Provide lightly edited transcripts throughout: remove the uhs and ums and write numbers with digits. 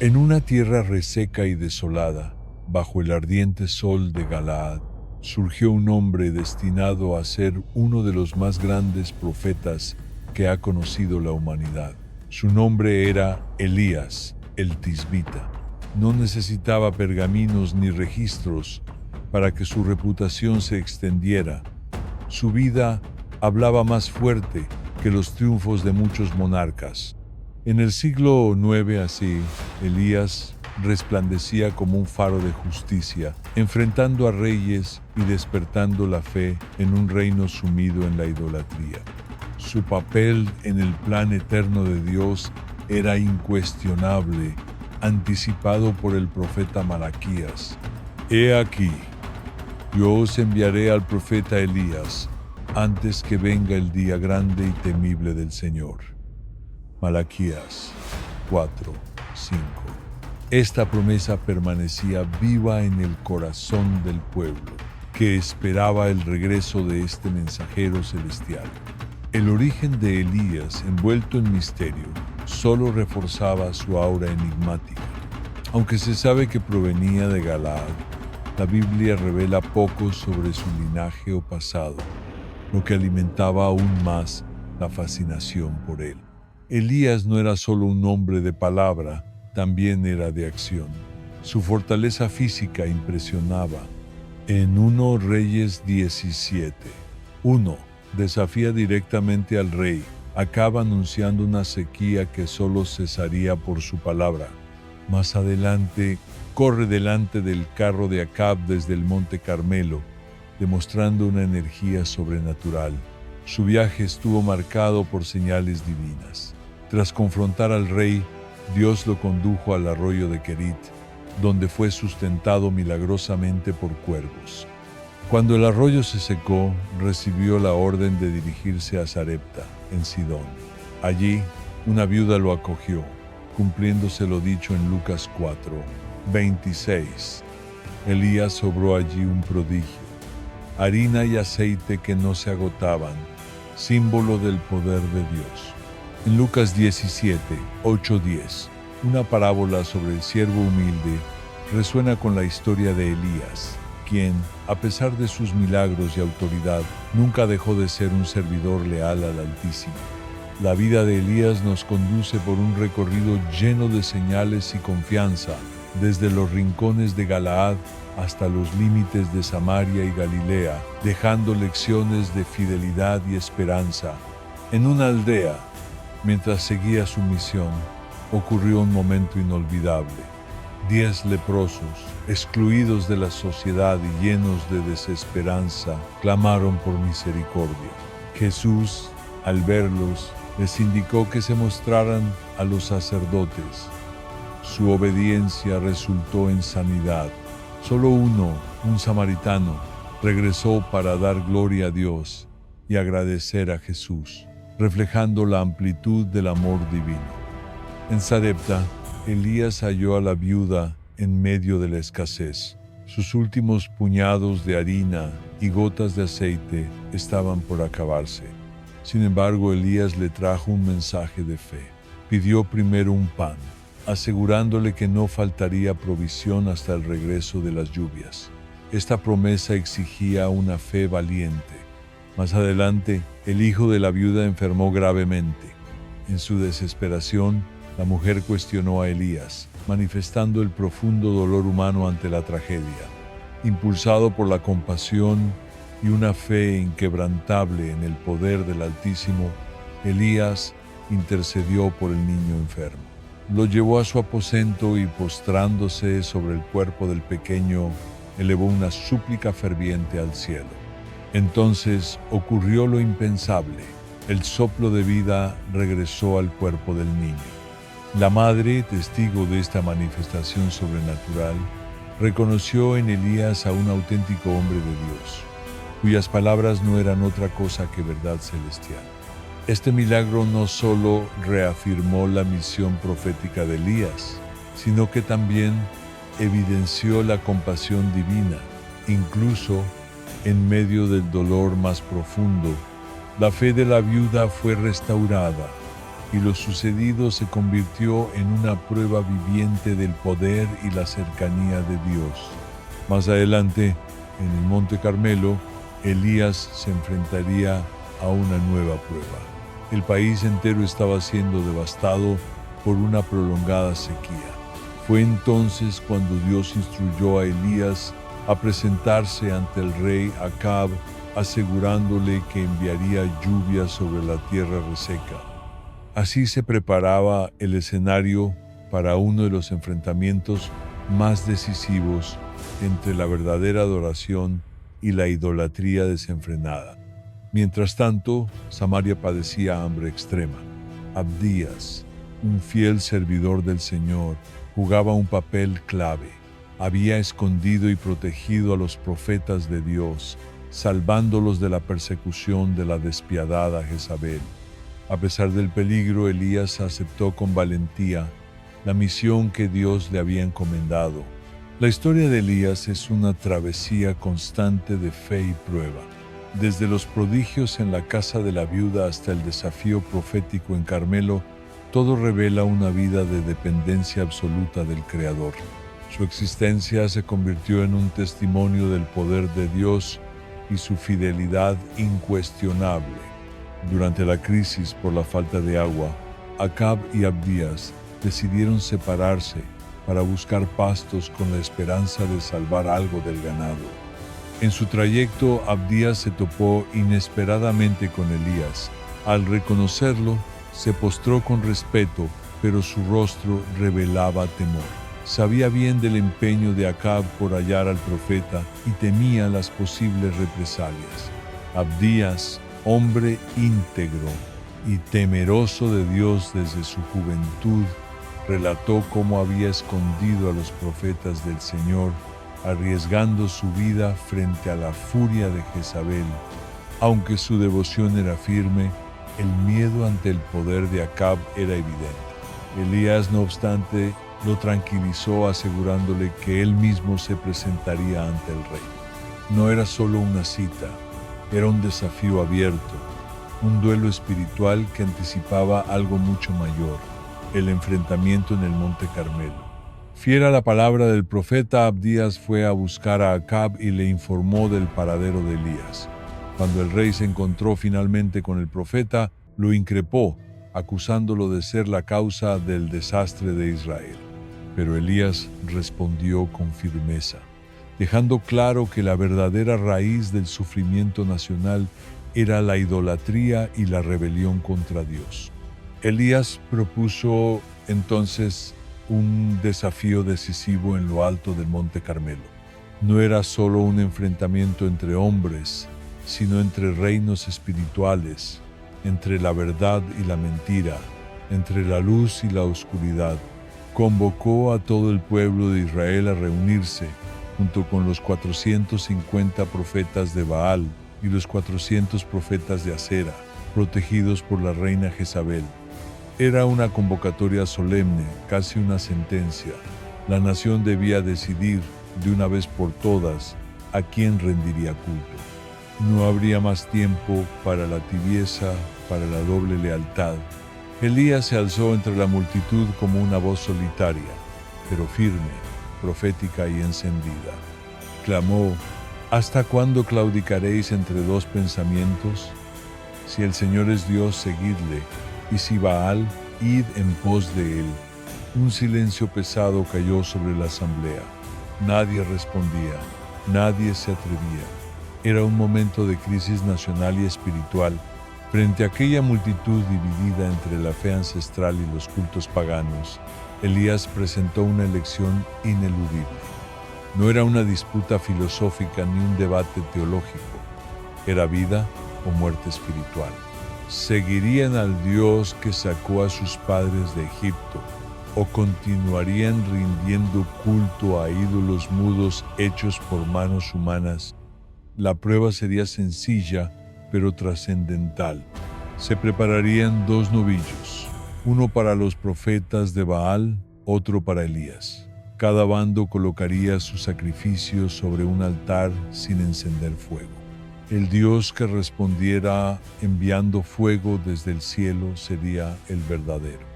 En una tierra reseca y desolada, bajo el ardiente sol de Galaad, surgió un hombre destinado a ser uno de los más grandes profetas que ha conocido la humanidad. Su nombre era Elías, el Tisbita. No necesitaba pergaminos ni registros para que su reputación se extendiera. Su vida hablaba más fuerte que los triunfos de muchos monarcas. En el siglo IX así, Elías resplandecía como un faro de justicia, enfrentando a reyes y despertando la fe en un reino sumido en la idolatría. Su papel en el plan eterno de Dios era incuestionable, anticipado por el profeta Malaquías. He aquí, yo os enviaré al profeta Elías antes que venga el día grande y temible del Señor. Malaquías 4:5. Esta promesa permanecía viva en el corazón del pueblo, que esperaba el regreso de este mensajero celestial. El origen de Elías, envuelto en misterio, solo reforzaba su aura enigmática. Aunque se sabe que provenía de Galaad, la Biblia revela poco sobre su linaje o pasado, lo que alimentaba aún más la fascinación por él. Elías no era solo un hombre de palabra, también era de acción. Su fortaleza física impresionaba. En 1 Reyes 17:1 desafía directamente al rey. Acaba anunciando una sequía que solo cesaría por su palabra. Más adelante, corre delante del carro de Acab desde el monte Carmelo, demostrando una energía sobrenatural. Su viaje estuvo marcado por señales divinas. Tras confrontar al rey, Dios lo condujo al arroyo de Querit, donde fue sustentado milagrosamente por cuervos. Cuando el arroyo se secó, recibió la orden de dirigirse a Sarepta, en Sidón. Allí, una viuda lo acogió, cumpliéndose lo dicho en Lucas 4:26. Elías obró allí un prodigio: harina y aceite que no se agotaban, símbolo del poder de Dios. En Lucas 17:8-10, una parábola sobre el siervo humilde resuena con la historia de Elías, quien, a pesar de sus milagros y autoridad, nunca dejó de ser un servidor leal al Altísimo. La vida de Elías nos conduce por un recorrido lleno de señales y confianza, desde los rincones de Galaad hasta los límites de Samaria y Galilea, dejando lecciones de fidelidad y esperanza. En una aldea, mientras seguía su misión, ocurrió un momento inolvidable. 10 leprosos, excluidos de la sociedad y llenos de desesperanza, clamaron por misericordia. Jesús, al verlos, les indicó que se mostraran a los sacerdotes. Su obediencia resultó en sanidad. Solo uno, un samaritano, regresó para dar gloria a Dios y agradecer a Jesús, reflejando la amplitud del amor divino. En Sarepta, Elías halló a la viuda en medio de la escasez. Sus últimos puñados de harina y gotas de aceite estaban por acabarse. Sin embargo, Elías le trajo un mensaje de fe. Pidió primero un pan, asegurándole que no faltaría provisión hasta el regreso de las lluvias. Esta promesa exigía una fe valiente. Más adelante, el hijo de la viuda enfermó gravemente. En su desesperación, la mujer cuestionó a Elías, manifestando el profundo dolor humano ante la tragedia. Impulsado por la compasión y una fe inquebrantable en el poder del Altísimo, Elías intercedió por el niño enfermo. Lo llevó a su aposento y, postrándose sobre el cuerpo del pequeño, elevó una súplica ferviente al cielo. Entonces ocurrió lo impensable. El soplo de vida regresó al cuerpo del niño. La madre, testigo de esta manifestación sobrenatural, reconoció en Elías a un auténtico hombre de Dios, cuyas palabras no eran otra cosa que verdad celestial. Este milagro no solo reafirmó la misión profética de Elías, sino que también evidenció la compasión divina. Incluso en medio del dolor más profundo, la fe de la viuda fue restaurada. y lo sucedido se convirtió en una prueba viviente del poder y la cercanía de Dios. Más adelante, en el Monte Carmelo, Elías se enfrentaría a una nueva prueba. El país entero estaba siendo devastado por una prolongada sequía. Fue entonces cuando Dios instruyó a Elías a presentarse ante el rey Acab, asegurándole que enviaría lluvia sobre la tierra reseca. Así se preparaba el escenario para uno de los enfrentamientos más decisivos entre la verdadera adoración y la idolatría desenfrenada. Mientras tanto, Samaria padecía hambre extrema. Abdías, un fiel servidor del Señor, jugaba un papel clave. Había escondido y protegido a los profetas de Dios, salvándolos de la persecución de la despiadada Jezabel. A pesar del peligro, Elías aceptó con valentía la misión que Dios le había encomendado. La historia de Elías es una travesía constante de fe y prueba. Desde los prodigios en la casa de la viuda hasta el desafío profético en Carmelo, todo revela una vida de dependencia absoluta del Creador. Su existencia se convirtió en un testimonio del poder de Dios y su fidelidad incuestionable. Durante la crisis por la falta de agua, Acab y Abdías decidieron separarse para buscar pastos con la esperanza de salvar algo del ganado. En su trayecto, Abdías se topó inesperadamente con Elías. Al reconocerlo, se postró con respeto, pero su rostro revelaba temor. Sabía bien del empeño de Acab por hallar al profeta y temía las posibles represalias. Abdías, hombre íntegro y temeroso de Dios desde su juventud, relató cómo había escondido a los profetas del Señor, arriesgando su vida frente a la furia de Jezabel. Aunque su devoción era firme, el miedo ante el poder de Acab era evidente. Elías, no obstante, lo tranquilizó asegurándole que él mismo se presentaría ante el rey. No era solo una cita, era un desafío abierto, un duelo espiritual que anticipaba algo mucho mayor, el enfrentamiento en el Monte Carmelo. Fiel a la palabra del profeta, Abdías fue a buscar a Acab y le informó del paradero de Elías. Cuando el rey se encontró finalmente con el profeta, lo increpó, acusándolo de ser la causa del desastre de Israel. Pero Elías respondió con firmeza, dejando claro que la verdadera raíz del sufrimiento nacional era la idolatría y la rebelión contra Dios. Elías propuso entonces un desafío decisivo en lo alto del Monte Carmelo. No era solo un enfrentamiento entre hombres, sino entre reinos espirituales, entre la verdad y la mentira, entre la luz y la oscuridad. Convocó a todo el pueblo de Israel a reunirse, junto con los 450 profetas de Baal y los 400 profetas de Acera, protegidos por la reina Jezabel. Era una convocatoria solemne, casi una sentencia. La nación debía decidir, de una vez por todas, a quién rendiría culto. No habría más tiempo para la tibieza, para la doble lealtad. Elías se alzó entre la multitud como una voz solitaria, pero firme, profética y encendida. Clamó: ¿hasta cuándo claudicaréis entre dos pensamientos? Si el Señor es Dios, seguidle, y si Baal, id en pos de él. Un silencio pesado cayó sobre la asamblea. Nadie respondía, nadie se atrevía. Era un momento de crisis nacional y espiritual. Frente a aquella multitud dividida entre la fe ancestral y los cultos paganos, Elías presentó una elección ineludible. No era una disputa filosófica ni un debate teológico. Era vida o muerte espiritual. ¿Seguirían al Dios que sacó a sus padres de Egipto o continuarían rindiendo culto a ídolos mudos hechos por manos humanas? La prueba sería sencilla, pero trascendental. Se prepararían dos novillos, uno para los profetas de Baal, otro para Elías. Cada bando colocaría sus sacrificios sobre un altar sin encender fuego. El Dios que respondiera enviando fuego desde el cielo sería el verdadero.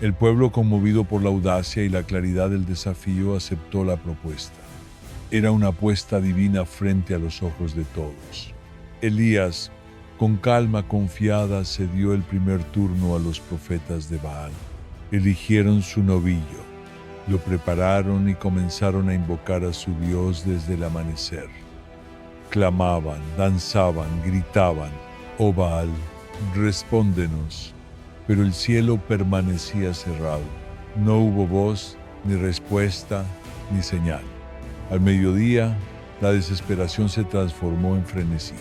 El pueblo, conmovido por la audacia y la claridad del desafío, aceptó la propuesta. Era una apuesta divina frente a los ojos de todos. Elías, con calma confiada, cedió el primer turno a los profetas de Baal. Eligieron su novillo, lo prepararon y comenzaron a invocar a su Dios desde el amanecer. Clamaban, danzaban, gritaban: «Oh Baal, respóndenos». Pero el cielo permanecía cerrado. No hubo voz, ni respuesta, ni señal. Al mediodía, la desesperación se transformó en frenesí.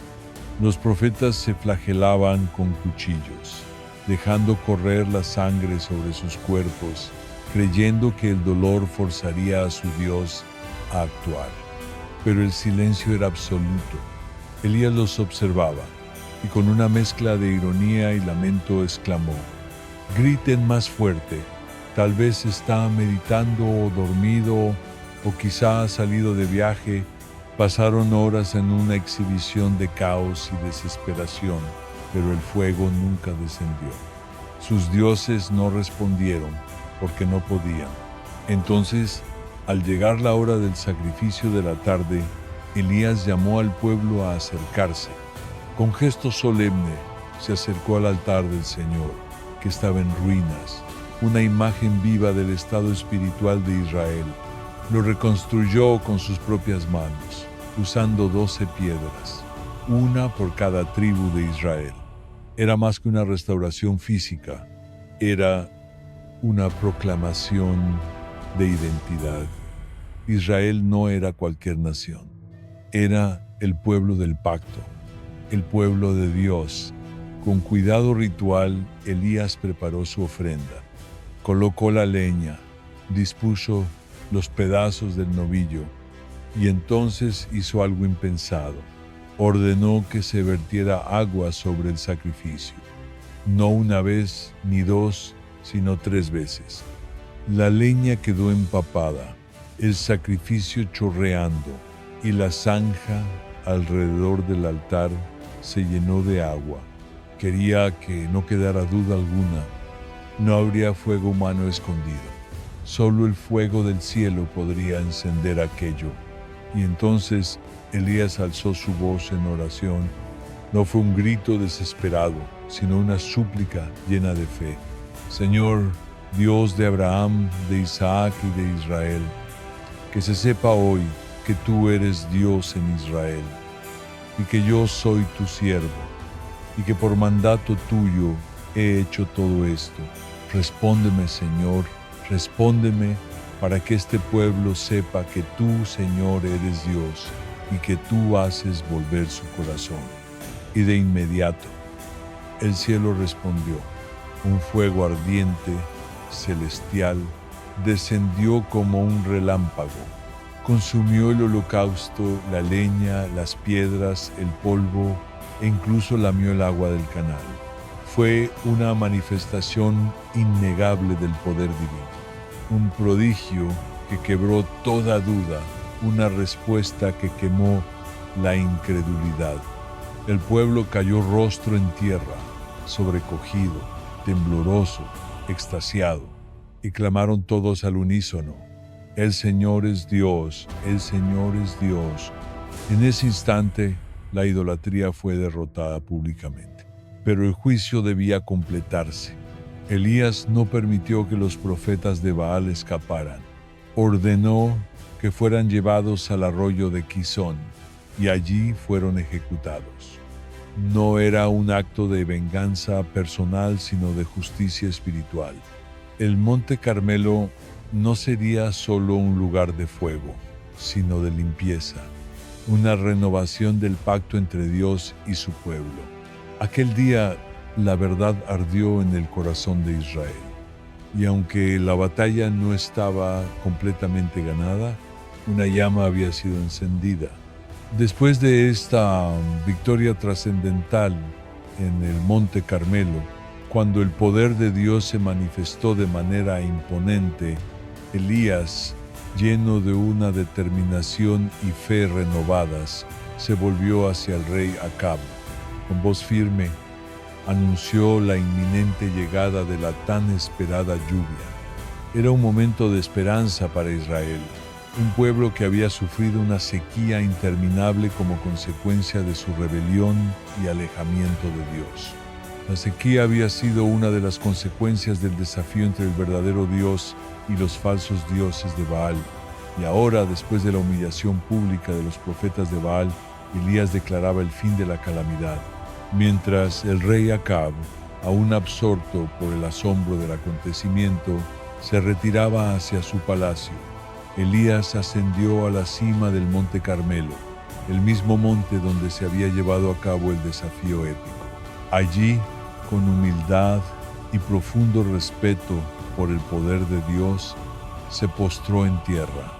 Los profetas se flagelaban con cuchillos, dejando correr la sangre sobre sus cuerpos, creyendo que el dolor forzaría a su Dios a actuar. Pero el silencio era absoluto. Elías los observaba y con una mezcla de ironía y lamento exclamó: «Griten más fuerte, tal vez está meditando o dormido o quizá ha salido de viaje». Pasaron horas en una exhibición de caos y desesperación, pero el fuego nunca descendió. Sus dioses no respondieron porque no podían. Entonces, al llegar la hora del sacrificio de la tarde, Elías llamó al pueblo a acercarse. Con gesto solemne, se acercó al altar del Señor, que estaba en ruinas, una imagen viva del estado espiritual de Israel. Lo reconstruyó con sus propias manos, usando 12 piedras, una por cada tribu de Israel. Era más que una restauración física, era una proclamación de identidad. Israel no era cualquier nación, era el pueblo del pacto, el pueblo de Dios. Con cuidado ritual, Elías preparó su ofrenda, colocó la leña, dispuso los pedazos del novillo y entonces hizo algo impensado. Ordenó que se vertiera agua sobre el sacrificio, no una vez ni dos, sino 3 veces. La leña quedó empapada, el sacrificio chorreando y la zanja alrededor del altar se llenó de agua. Quería que no quedara duda alguna, no habría fuego humano escondido. Solo el fuego del cielo podría encender aquello. Y entonces Elías alzó su voz en oración. No fue un grito desesperado, sino una súplica llena de fe. Señor, Dios de Abraham, de Isaac y de Israel, que se sepa hoy que tú eres Dios en Israel, y que yo soy tu siervo, y que por mandato tuyo he hecho todo esto. Respóndeme, Señor, respóndeme, para que este pueblo sepa que tú, Señor, eres Dios y que tú haces volver su corazón. Y de inmediato el cielo respondió. Un fuego ardiente, celestial, descendió como un relámpago. Consumió el holocausto, la leña, las piedras, el polvo e incluso lamió el agua del canal. Fue una manifestación innegable del poder divino. Un prodigio que quebró toda duda, una respuesta que quemó la incredulidad. El pueblo cayó rostro en tierra, sobrecogido, tembloroso, extasiado, y clamaron todos al unísono: «El Señor es Dios, el Señor es Dios». En ese instante, la idolatría fue derrotada públicamente. Pero el juicio debía completarse. Elías no permitió que los profetas de Baal escaparan. Ordenó que fueran llevados al arroyo de Quizón y allí fueron ejecutados. No era un acto de venganza personal, sino de justicia espiritual. El Monte Carmelo no sería solo un lugar de fuego, sino de limpieza, una renovación del pacto entre Dios y su pueblo. Aquel día la verdad ardió en el corazón de Israel, y aunque la batalla no estaba completamente ganada, una llama había sido encendida. Después de esta victoria trascendental en el Monte Carmelo, cuando el poder de Dios se manifestó de manera imponente, Elías, lleno de una determinación y fe renovadas, se volvió hacia el rey Acab. Con voz firme, anunció la inminente llegada de la tan esperada lluvia. Era un momento de esperanza para Israel, un pueblo que había sufrido una sequía interminable como consecuencia de su rebelión y alejamiento de Dios. La sequía había sido una de las consecuencias del desafío entre el verdadero Dios y los falsos dioses de Baal. Y ahora, después de la humillación pública de los profetas de Baal, Elías declaraba el fin de la calamidad. Mientras el rey Acab, aún absorto por el asombro del acontecimiento, se retiraba hacia su palacio, Elías ascendió a la cima del Monte Carmelo, el mismo monte donde se había llevado a cabo el desafío épico. Allí, con humildad y profundo respeto por el poder de Dios, se postró en tierra.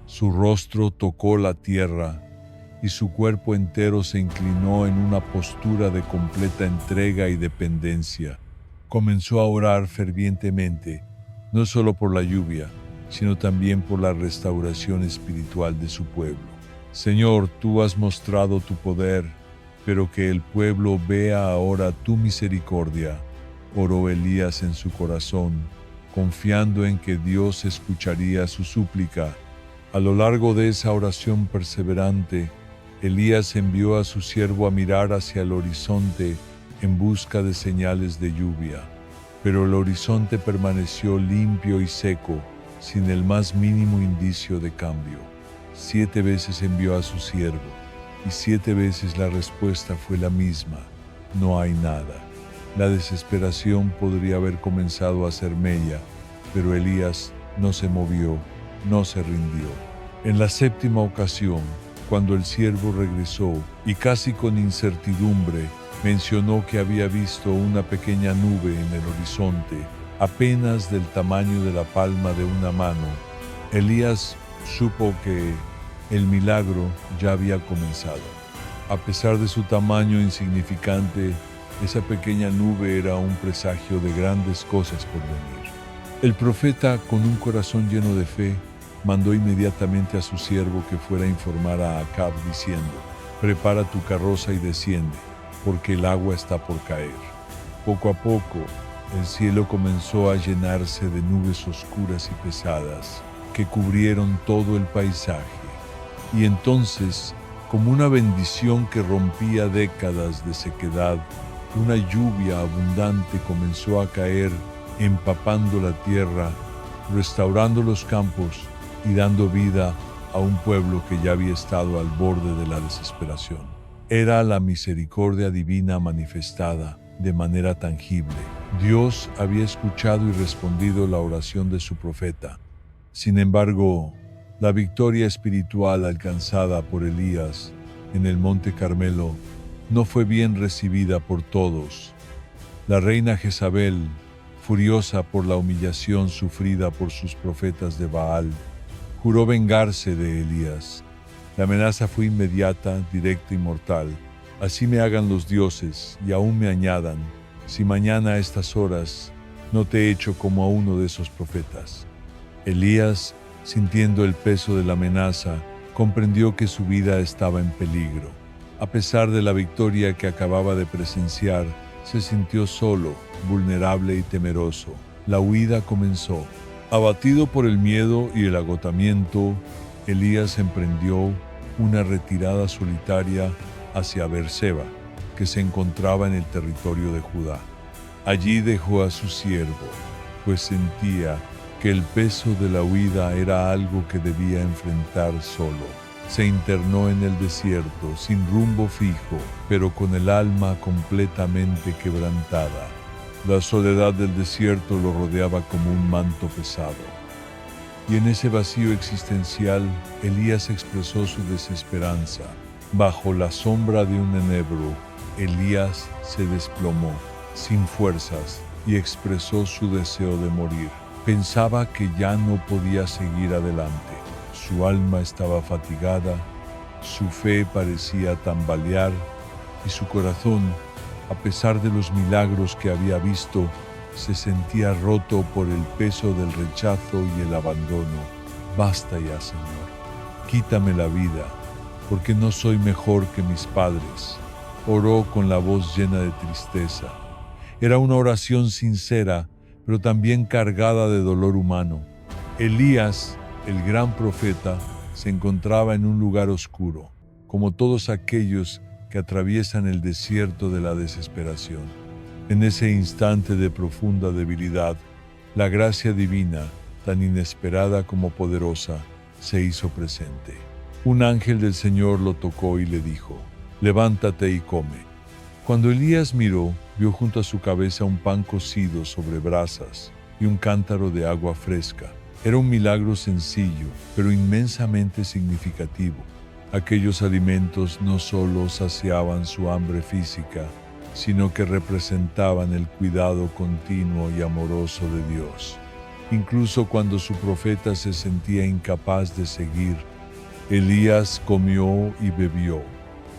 Su rostro tocó la tierra y su cuerpo entero se inclinó en una postura de completa entrega y dependencia. Comenzó a orar fervientemente, no solo por la lluvia, sino también por la restauración espiritual de su pueblo. Señor, tú has mostrado tu poder, pero que el pueblo vea ahora tu misericordia, oró Elías en su corazón, confiando en que Dios escucharía su súplica. A lo largo de esa oración perseverante, Elías envió a su siervo a mirar hacia el horizonte en busca de señales de lluvia, pero el horizonte permaneció limpio y seco, sin el más mínimo indicio de cambio. 7 veces envió a su siervo, y 7 veces la respuesta fue la misma: no hay nada. La desesperación podría haber comenzado a hacer mella, pero Elías no se movió, no se rindió. En la 7ª ocasión, cuando el siervo regresó y casi con incertidumbre mencionó que había visto una pequeña nube en el horizonte, apenas del tamaño de la palma de una mano, Elías supo que el milagro ya había comenzado. A pesar de su tamaño insignificante, esa pequeña nube era un presagio de grandes cosas por venir. El profeta, con un corazón lleno de fe, mandó inmediatamente a su siervo que fuera a informar a Acab diciendo: prepara tu carroza y desciende, porque el agua está por caer. Poco a poco, el cielo comenzó a llenarse de nubes oscuras y pesadas que cubrieron todo el paisaje. Y entonces, como una bendición que rompía décadas de sequedad, una lluvia abundante comenzó a caer, empapando la tierra, restaurando los campos y dando vida a un pueblo que ya había estado al borde de la desesperación. Era la misericordia divina manifestada de manera tangible. Dios había escuchado y respondido la oración de su profeta. Sin embargo, la victoria espiritual alcanzada por Elías en el Monte Carmelo no fue bien recibida por todos. La reina Jezabel, furiosa por la humillación sufrida por sus profetas de Baal, juró vengarse de Elías. La amenaza fue inmediata, directa y mortal. Así me hagan los dioses y aún me añadan, si mañana a estas horas no te echo como a uno de esos profetas. Elías, sintiendo el peso de la amenaza, comprendió que su vida estaba en peligro. A pesar de la victoria que acababa de presenciar, se sintió solo, vulnerable y temeroso. La huida comenzó. Abatido por el miedo y el agotamiento, Elías emprendió una retirada solitaria hacia Beerseba, que se encontraba en el territorio de Judá. Allí dejó a su siervo, pues sentía que el peso de la huida era algo que debía enfrentar solo. Se internó en el desierto, sin rumbo fijo, pero con el alma completamente quebrantada. La soledad del desierto lo rodeaba como un manto pesado. Y en ese vacío existencial, Elías expresó su desesperanza. Bajo la sombra de un enebro, Elías se desplomó, sin fuerzas, y expresó su deseo de morir. Pensaba que ya no podía seguir adelante. Su alma estaba fatigada, su fe parecía tambalear, y su corazón, a pesar de los milagros que había visto, se sentía roto por el peso del rechazo y el abandono. Basta ya, Señor. Quítame la vida. porque no soy mejor que mis padres. Oró con la voz llena de tristeza. Era una oración sincera, pero también cargada de dolor humano. Elías, el gran profeta, se encontraba en un lugar oscuro, como todos aquellos que atraviesan el desierto de la desesperación. En ese instante de profunda debilidad, la gracia divina, tan inesperada como poderosa, se hizo presente. Un ángel del Señor lo tocó y le dijo: «Levántate y come». Cuando Elías miró, vio junto a su cabeza un pan cocido sobre brasas y un cántaro de agua fresca. Era un milagro sencillo, pero inmensamente significativo. Aquellos alimentos no solo saciaban su hambre física, sino que representaban el cuidado continuo y amoroso de Dios. Incluso cuando su profeta se sentía incapaz de seguir, Elías comió y bebió,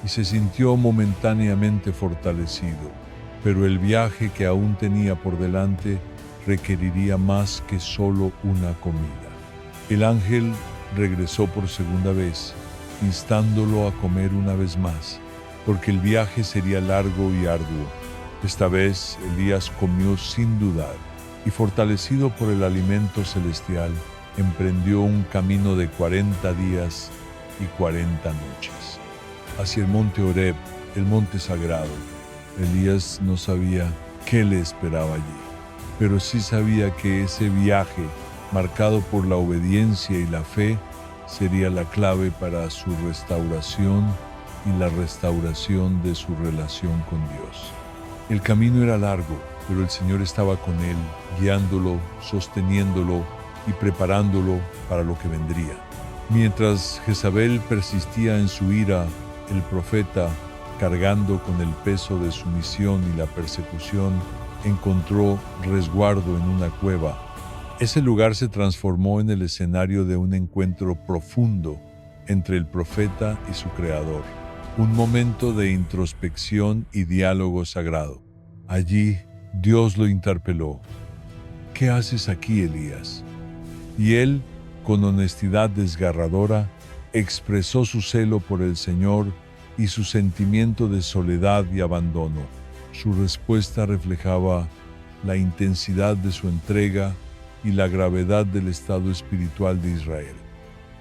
y se sintió momentáneamente fortalecido, pero el viaje que aún tenía por delante requeriría más que solo una comida. El ángel regresó por segunda vez, instándolo a comer una vez más, porque el viaje sería largo y arduo. Esta vez Elías comió sin dudar, y fortalecido por el alimento celestial, emprendió un camino de 40 días y 40 noches, hacia el monte Horeb, el monte sagrado. Elías no sabía qué le esperaba allí, pero sí sabía que ese viaje, marcado por la obediencia y la fe, sería la clave para su restauración y la restauración de su relación con Dios. El camino era largo, pero el Señor estaba con él, guiándolo, sosteniéndolo y preparándolo para lo que vendría. Mientras Jezabel persistía en su ira, el profeta, cargando con el peso de su misión y la persecución, encontró resguardo en una cueva. Ese lugar se transformó en el escenario de un encuentro profundo entre el profeta y su creador, un momento de introspección y diálogo sagrado. Allí, Dios lo interpeló: «¿Qué haces aquí, Elías?». Y él, con honestidad desgarradora, expresó su celo por el Señor y su sentimiento de soledad y abandono. Su respuesta reflejaba la intensidad de su entrega y la gravedad del estado espiritual de Israel.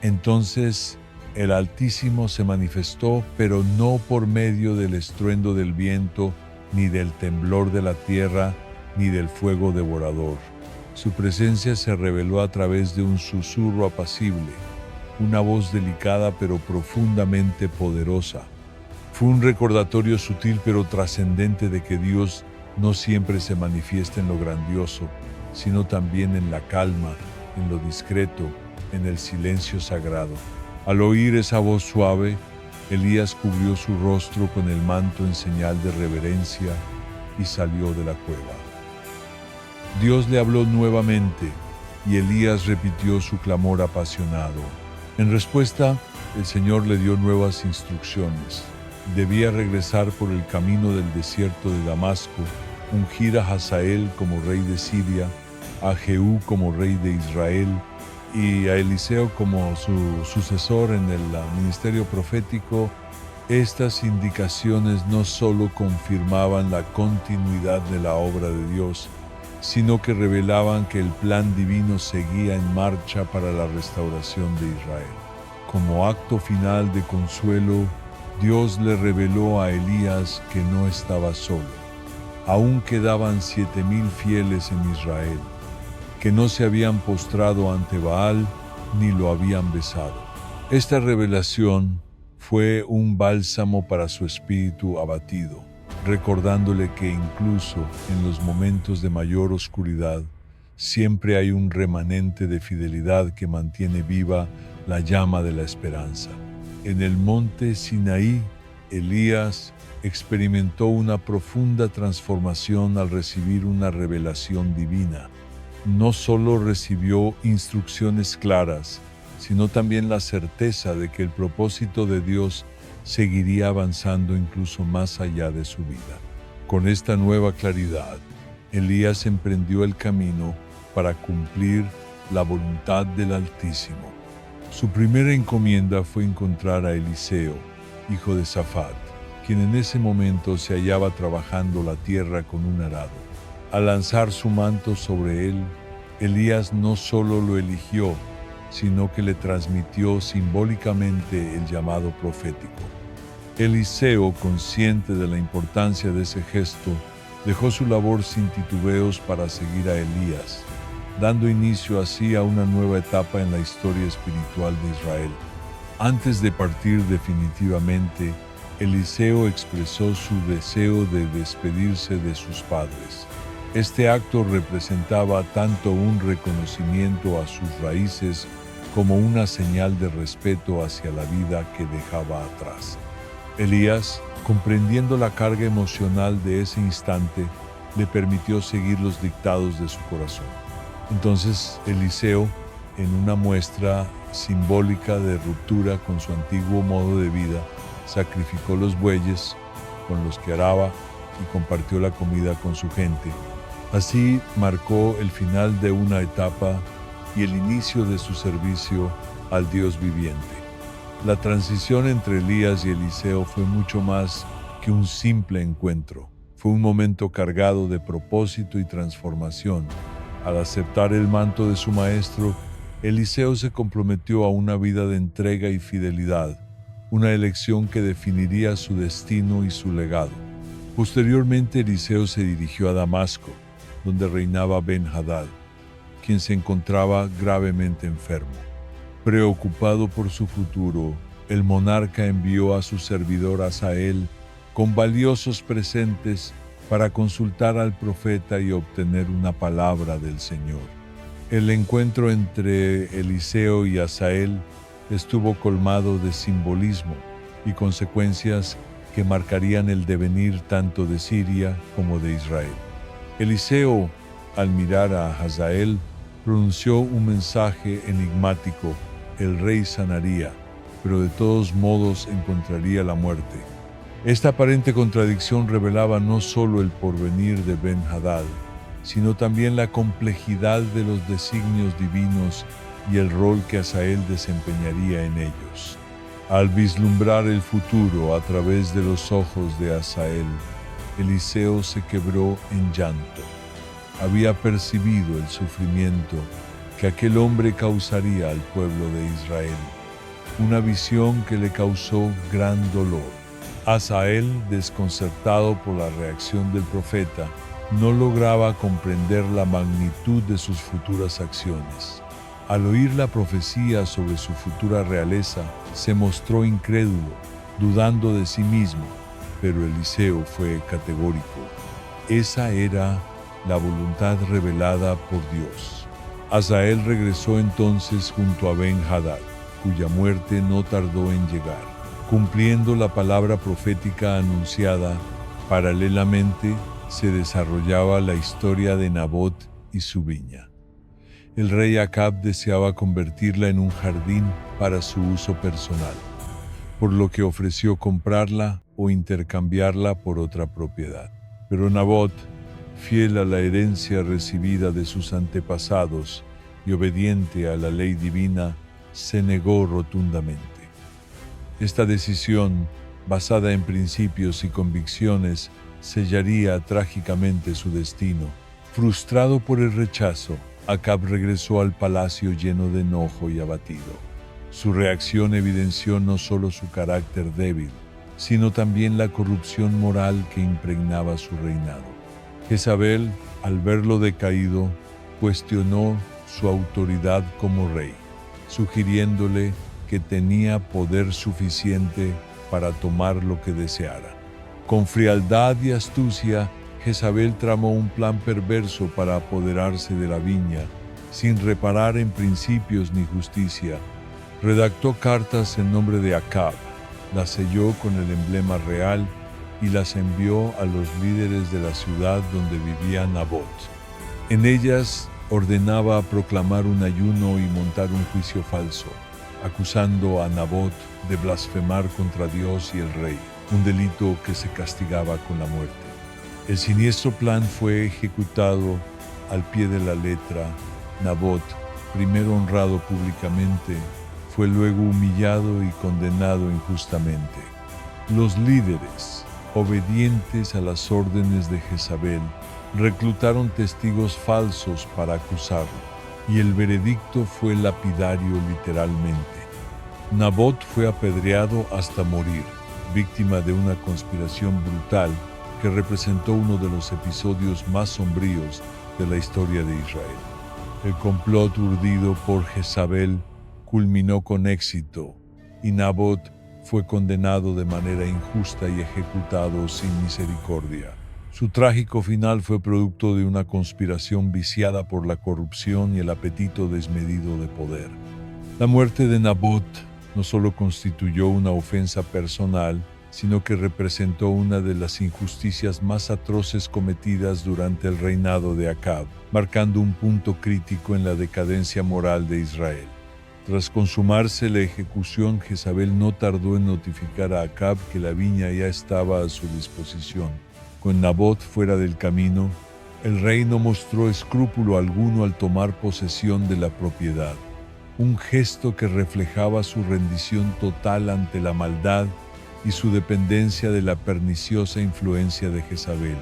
Entonces, el Altísimo se manifestó, pero no por medio del estruendo del viento, ni del temblor de la tierra, ni del fuego devorador. Su presencia se reveló a través de un susurro apacible, una voz delicada pero profundamente poderosa. Fue un recordatorio sutil pero trascendente de que Dios no siempre se manifiesta en lo grandioso, sino también en la calma, en lo discreto, en el silencio sagrado. Al oír esa voz suave, Elías cubrió su rostro con el manto en señal de reverencia y salió de la cueva. Dios le habló nuevamente y Elías repitió su clamor apasionado. En respuesta, el Señor le dio nuevas instrucciones. Debía regresar por el camino del desierto de Damasco, ungir a Hazael como rey de Siria, a Jehú como rey de Israel y a Eliseo como su sucesor en el ministerio profético. Estas indicaciones no solo confirmaban la continuidad de la obra de Dios, sino que revelaban que el plan divino seguía en marcha para la restauración de Israel. Como acto final de consuelo, Dios le reveló a Elías que no estaba solo. Aún quedaban 7,000 fieles en Israel, que no se habían postrado ante Baal ni lo habían besado. Esta revelación fue un bálsamo para su espíritu abatido, recordándole que incluso en los momentos de mayor oscuridad, siempre hay un remanente de fidelidad que mantiene viva la llama de la esperanza. En el monte Sinaí, Elías experimentó una profunda transformación al recibir una revelación divina. No solo recibió instrucciones claras, sino también la certeza de que el propósito de Dios seguiría avanzando incluso más allá de su vida. Con esta nueva claridad, Elías emprendió el camino para cumplir la voluntad del Altísimo. Su primera encomienda fue encontrar a Eliseo, hijo de Safat, quien en ese momento se hallaba trabajando la tierra con un arado. Al lanzar su manto sobre él, Elías no solo lo eligió, sino que le transmitió simbólicamente el llamado profético. Eliseo, consciente de la importancia de ese gesto, dejó su labor sin titubeos para seguir a Elías, dando inicio así a una nueva etapa en la historia espiritual de Israel. Antes de partir definitivamente, Eliseo expresó su deseo de despedirse de sus padres. Este acto representaba tanto un reconocimiento a sus raíces como una señal de respeto hacia la vida que dejaba atrás. Elías, comprendiendo la carga emocional de ese instante, le permitió seguir los dictados de su corazón. Entonces Eliseo, en una muestra simbólica de ruptura con su antiguo modo de vida, sacrificó los bueyes con los que araba y compartió la comida con su gente. Así marcó el final de una etapa y el inicio de su servicio al Dios viviente. La transición entre Elías y Eliseo fue mucho más que un simple encuentro. Fue un momento cargado de propósito y transformación. Al aceptar el manto de su maestro, Eliseo se comprometió a una vida de entrega y fidelidad, una elección que definiría su destino y su legado. Posteriormente, Eliseo se dirigió a Damasco, donde reinaba Ben-Hadad, quien se encontraba gravemente enfermo. Preocupado por su futuro, el monarca envió a su servidor Asael con valiosos presentes para consultar al profeta y obtener una palabra del Señor. El encuentro entre Eliseo y Asael estuvo colmado de simbolismo y consecuencias que marcarían el devenir tanto de Siria como de Israel. Eliseo, al mirar a Hazael, pronunció un mensaje enigmático: el rey sanaría, pero de todos modos encontraría la muerte. Esta aparente contradicción revelaba no solo el porvenir de Ben-Hadad, sino también la complejidad de los designios divinos y el rol que Hazael desempeñaría en ellos. Al vislumbrar el futuro a través de los ojos de Hazael, Eliseo se quebró en llanto. Había percibido el sufrimiento que aquel hombre causaría al pueblo de Israel, una visión que le causó gran dolor. Hazael, desconcertado por la reacción del profeta, no lograba comprender la magnitud de sus futuras acciones. Al oír la profecía sobre su futura realeza, se mostró incrédulo, dudando de sí mismo, pero Eliseo fue categórico. Esa era la voluntad revelada por Dios. Hazael regresó entonces junto a Ben-Hadad, cuya muerte no tardó en llegar, cumpliendo la palabra profética anunciada. Paralelamente, se desarrollaba la historia de Nabot y su viña. El rey Acab deseaba convertirla en un jardín para su uso personal, por lo que ofreció comprarla o intercambiarla por otra propiedad. Pero Nabot, fiel a la herencia recibida de sus antepasados y obediente a la ley divina, se negó rotundamente. Esta decisión, basada en principios y convicciones, sellaría trágicamente su destino. Frustrado por el rechazo, Acab regresó al palacio lleno de enojo y abatido. Su reacción evidenció no solo su carácter débil, sino también la corrupción moral que impregnaba su reinado. Jezabel, al verlo decaído, cuestionó su autoridad como rey, sugiriéndole que tenía poder suficiente para tomar lo que deseara. Con frialdad y astucia, Jezabel tramó un plan perverso para apoderarse de la viña, sin reparar en principios ni justicia. Redactó cartas en nombre de Acab, las selló con el emblema real y las envió a los líderes de la ciudad donde vivía Nabot. En ellas ordenaba proclamar un ayuno y montar un juicio falso, acusando a Nabot de blasfemar contra Dios y el rey, un delito que se castigaba con la muerte. El siniestro plan fue ejecutado al pie de la letra. Nabot, primero honrado públicamente, fue luego humillado y condenado injustamente. Los líderes, obedientes a las órdenes de Jezabel, reclutaron testigos falsos para acusarlo, y el veredicto fue lapidario literalmente. Nabot fue apedreado hasta morir, víctima de una conspiración brutal que representó uno de los episodios más sombríos de la historia de Israel. El complot urdido por Jezabel culminó con éxito, y Nabot fue condenado de manera injusta y ejecutado sin misericordia. Su trágico final fue producto de una conspiración viciada por la corrupción y el apetito desmedido de poder. La muerte de Nabot no solo constituyó una ofensa personal, sino que representó una de las injusticias más atroces cometidas durante el reinado de Acab, marcando un punto crítico en la decadencia moral de Israel. Tras consumarse la ejecución, Jezabel no tardó en notificar a Acab que la viña ya estaba a su disposición. Con Nabot fuera del camino, el rey no mostró escrúpulo alguno al tomar posesión de la propiedad, un gesto que reflejaba su rendición total ante la maldad y su dependencia de la perniciosa influencia de Jezabel.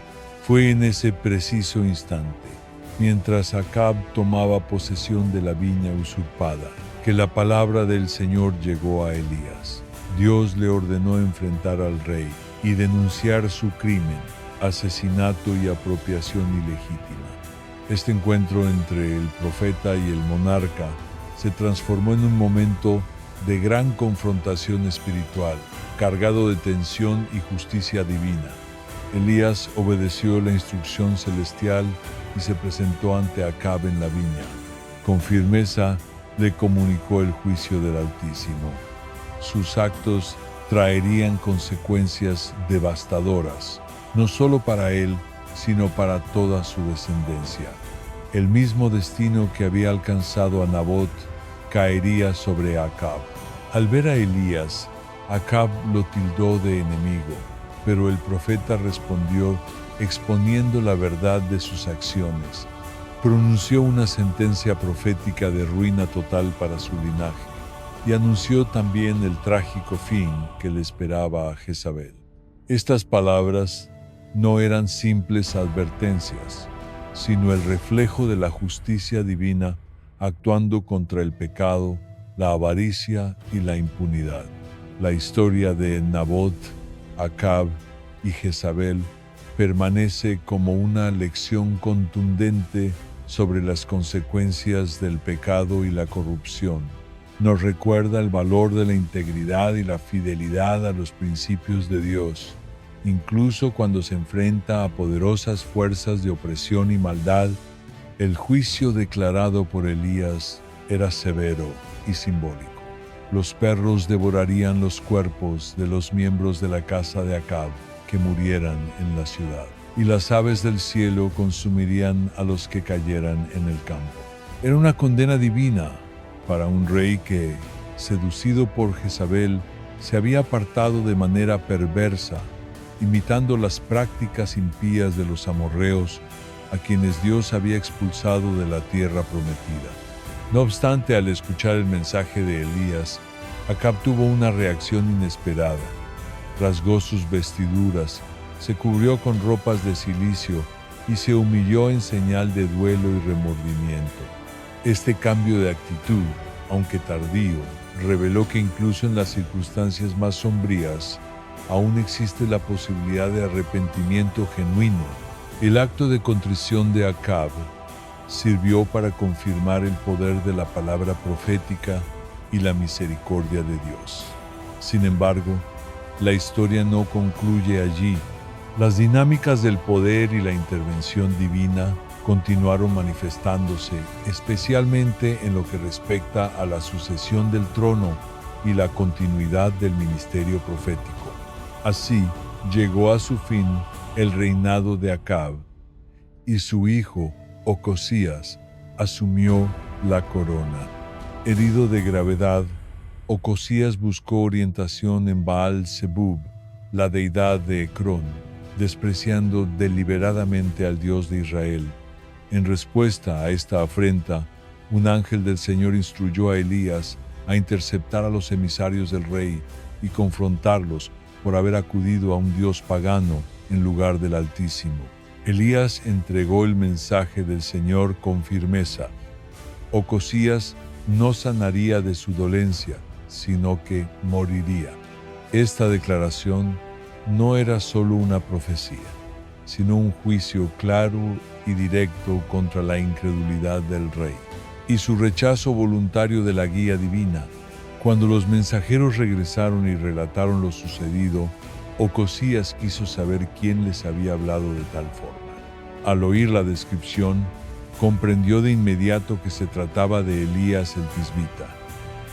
Fue en ese preciso instante, mientras Acab tomaba posesión de la viña usurpada, que la palabra del Señor llegó a Elías. Dios le ordenó enfrentar al rey y denunciar su crimen, asesinato y apropiación ilegítima. Este encuentro entre el profeta y el monarca se transformó en un momento de gran confrontación espiritual, cargado de tensión y justicia divina. Elías obedeció la instrucción celestial y se presentó ante Acab en la viña. Con firmeza le comunicó el juicio del Altísimo. Sus actos traerían consecuencias devastadoras, no solo para él, sino para toda su descendencia. El mismo destino que había alcanzado a Nabot caería sobre Acab. Al ver a Elías, Acab lo tildó de enemigo, pero el profeta respondió exponiendo la verdad de sus acciones. Pronunció una sentencia profética de ruina total para su linaje y anunció también el trágico fin que le esperaba a Jezabel. Estas palabras no eran simples advertencias, sino el reflejo de la justicia divina actuando contra el pecado, la avaricia y la impunidad. La historia de Nabot, Acab y Jezabel permanece como una lección contundente sobre las consecuencias del pecado y la corrupción. Nos recuerda el valor de la integridad y la fidelidad a los principios de Dios, incluso cuando se enfrenta a poderosas fuerzas de opresión y maldad. El juicio declarado por Elías era severo y simbólico. Los perros devorarían los cuerpos de los miembros de la casa de Acab que murieran en la ciudad, y las aves del cielo consumirían a los que cayeran en el campo. Era una condena divina para un rey que, seducido por Jezabel, se había apartado de manera perversa, imitando las prácticas impías de los amorreos, a quienes Dios había expulsado de la tierra prometida. No obstante, al escuchar el mensaje de Elías, Acab tuvo una reacción inesperada. Rasgó sus vestiduras, se cubrió con ropas de cilicio y se humilló en señal de duelo y remordimiento. Este cambio de actitud, aunque tardío, reveló que incluso en las circunstancias más sombrías, aún existe la posibilidad de arrepentimiento genuino. El acto de contrición de Acab sirvió para confirmar el poder de la palabra profética y la misericordia de Dios. Sin embargo, la historia no concluye allí. Las dinámicas del poder y la intervención divina continuaron manifestándose, especialmente en lo que respecta a la sucesión del trono y la continuidad del ministerio profético. Así, llegó a su fin el reinado de Acab, y su hijo, Ocosías, asumió la corona. Herido de gravedad, Ocosías buscó orientación en Baal-Zebub, la deidad de Ecrón, despreciando deliberadamente al Dios de Israel. En respuesta a esta afrenta, un ángel del Señor instruyó a Elías a interceptar a los emisarios del rey y confrontarlos por haber acudido a un dios pagano en lugar del Altísimo. Elías entregó el mensaje del Señor con firmeza. Ocosías no sanaría de su dolencia, sino que moriría. Esta declaración no era solo una profecía, sino un juicio claro y directo contra la incredulidad del rey y su rechazo voluntario de la guía divina. Cuando los mensajeros regresaron y relataron lo sucedido, Ocosías quiso saber quién les había hablado de tal forma. Al oír la descripción, comprendió de inmediato que se trataba de Elías el tisbita.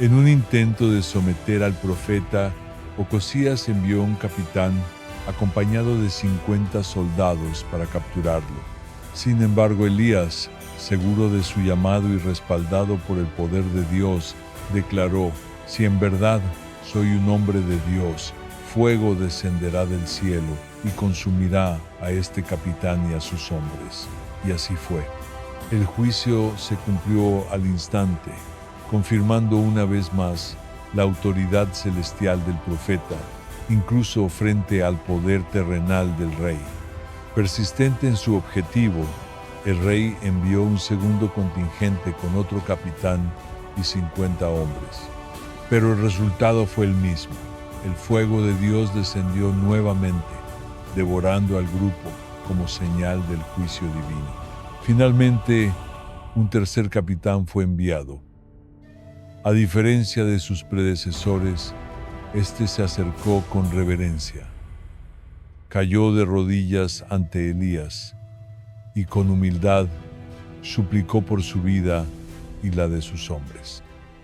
En un intento de someter al profeta, Ocosías envió un capitán acompañado de 50 soldados para capturarlo. Sin embargo, Elías, seguro de su llamado y respaldado por el poder de Dios, declaró: «Si en verdad soy un hombre de Dios, fuego descenderá del cielo y consumirá a este capitán y a sus hombres». Y así fue. El juicio se cumplió al instante, confirmando una vez más la autoridad celestial del profeta, incluso frente al poder terrenal del rey. Persistente en su objetivo, el rey envió un segundo contingente con otro capitán y 50 hombres. Pero el resultado fue el mismo. El fuego de Dios descendió nuevamente, devorando al grupo como señal del juicio divino. Finalmente, un tercer capitán fue enviado. A diferencia de sus predecesores, este se acercó con reverencia. Cayó de rodillas ante Elías y con humildad suplicó por su vida y la de sus hombres.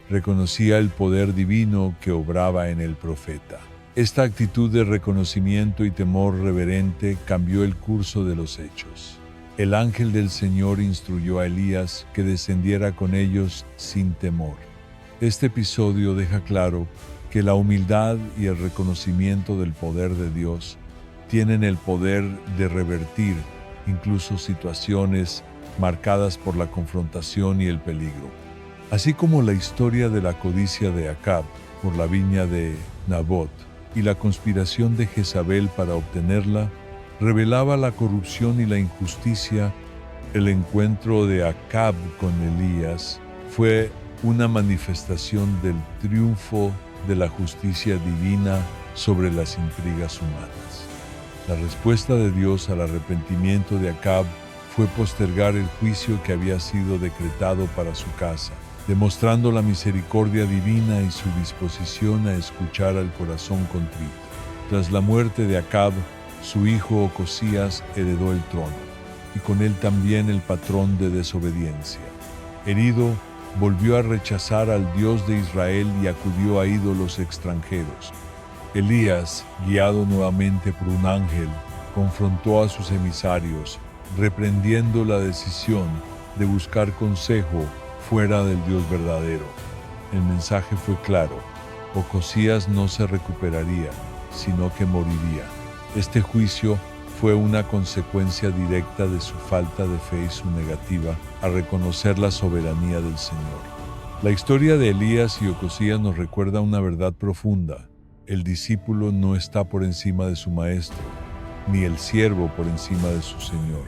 Reconocía el poder divino que obraba en el profeta. Esta actitud de reconocimiento y temor reverente cambió el curso de los hechos. El ángel del Señor instruyó a Elías que descendiera con ellos sin temor. Este episodio deja claro que la humildad y el reconocimiento del poder de Dios tienen el poder de revertir incluso situaciones marcadas por la confrontación y el peligro. Así como la historia de la codicia de Acab por la viña de Nabot y la conspiración de Jezabel para obtenerla, revelaba la corrupción y la injusticia, el encuentro de Acab con Elías fue una manifestación del triunfo de la justicia divina sobre las intrigas humanas. La respuesta de Dios al arrepentimiento de Acab fue postergar el juicio que había sido decretado para su casa, demostrando la misericordia divina y su disposición a escuchar al corazón contrito. Tras la muerte de Acab, su hijo Ocosías heredó el trono, y con él también el patrón de desobediencia. Herido, volvió a rechazar al Dios de Israel y acudió a ídolos extranjeros. Elías, guiado nuevamente por un ángel, confrontó a sus emisarios, reprendiendo la decisión de buscar consejo fuera del Dios verdadero. El mensaje fue claro: Ocosías no se recuperaría, sino que moriría. Este juicio fue una consecuencia directa de su falta de fe y su negativa a reconocer la soberanía del Señor. La historia de Elías y Ocosías nos recuerda una verdad profunda: el discípulo no está por encima de su maestro, ni el siervo por encima de su señor.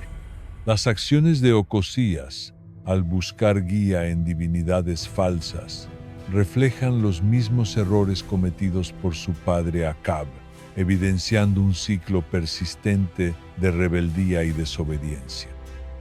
Las acciones de Ocosías, al buscar guía en divinidades falsas, reflejan los mismos errores cometidos por su padre Acab, evidenciando un ciclo persistente de rebeldía y desobediencia.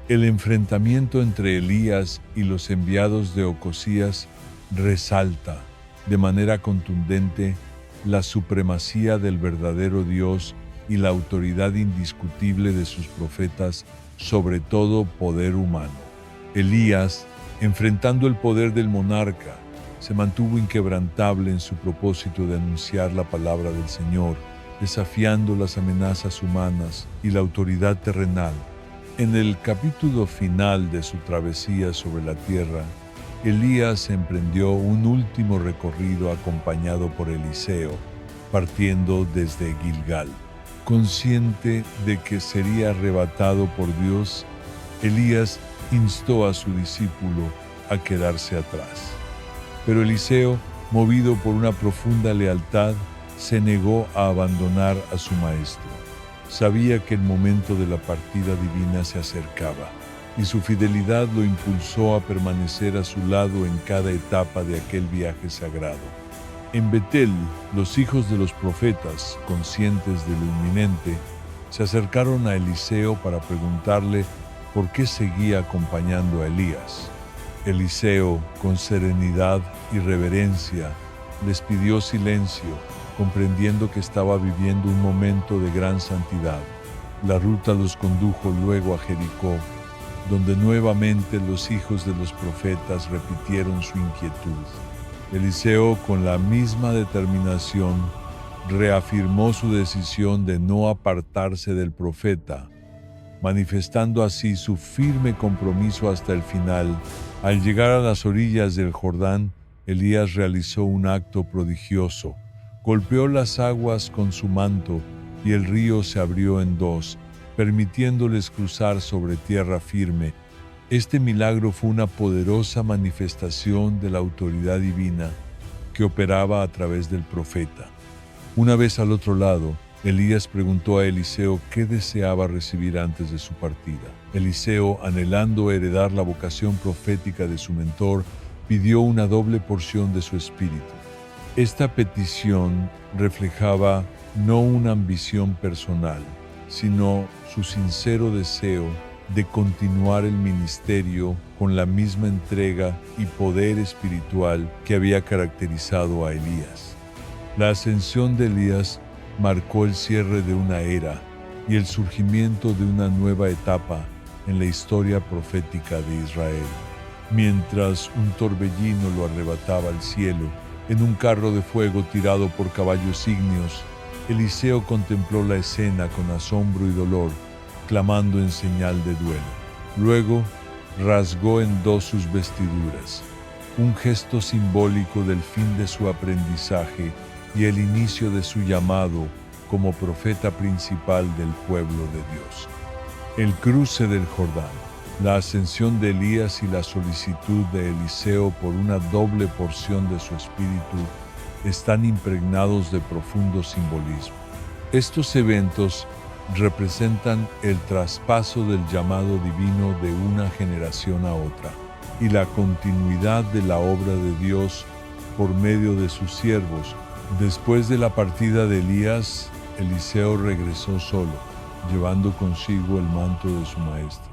El enfrentamiento entre Elías y los enviados de Ocosías resalta de manera contundente la supremacía del verdadero Dios y la autoridad indiscutible de sus profetas sobre todo poder humano. Elías, enfrentando el poder del monarca, se mantuvo inquebrantable en su propósito de anunciar la palabra del Señor, desafiando las amenazas humanas y la autoridad terrenal. En el capítulo final de su travesía sobre la tierra, Elías emprendió un último recorrido acompañado por Eliseo, partiendo desde Gilgal. Consciente de que sería arrebatado por Dios, Elías instó a su discípulo a quedarse atrás. Pero Eliseo movido por una profunda lealtad, se negó a abandonar a su maestro. Sabía que el momento de la partida divina se acercaba, y su fidelidad lo impulsó a permanecer a su lado en cada etapa de aquel viaje sagrado. En Betel, los hijos de los profetas, conscientes de lo inminente, se acercaron a Eliseo para preguntarle por qué seguía acompañando a Elías. Eliseo, con serenidad y reverencia, les pidió silencio, comprendiendo que estaba viviendo un momento de gran santidad. La ruta los condujo luego a Jericó, donde nuevamente los hijos de los profetas repitieron su inquietud. Eliseo, con la misma determinación, reafirmó su decisión de no apartarse del profeta, manifestando así su firme compromiso hasta el final. Al llegar a las orillas del Jordán, Elías realizó un acto prodigioso. Golpeó las aguas con su manto y el río se abrió en dos, permitiéndoles cruzar sobre tierra firme. Este milagro fue una poderosa manifestación de la autoridad divina que operaba a través del profeta. Una vez al otro lado, Elías preguntó a Eliseo qué deseaba recibir antes de su partida. Eliseo, anhelando heredar la vocación profética de su mentor, pidió una doble porción de su espíritu. Esta petición reflejaba no una ambición personal, sino su sincero deseo de continuar el ministerio con la misma entrega y poder espiritual que había caracterizado a Elías. La ascensión de Elías marcó el cierre de una era y el surgimiento de una nueva etapa en la historia profética de Israel. Mientras un torbellino lo arrebataba al cielo, en un carro de fuego tirado por caballos ígneos, Eliseo contempló la escena con asombro y dolor, clamando en señal de duelo. Luego, rasgó en dos sus vestiduras, un gesto simbólico del fin de su aprendizaje y el inicio de su llamado como profeta principal del pueblo de Dios. El cruce del Jordán, la ascensión de Elías y la solicitud de Eliseo por una doble porción de su espíritu están impregnados de profundo simbolismo. Estos eventos representan el traspaso del llamado divino de una generación a otra y la continuidad de la obra de Dios por medio de sus siervos. Después de la partida de Elías, Eliseo regresó solo, llevando consigo el manto de su maestro.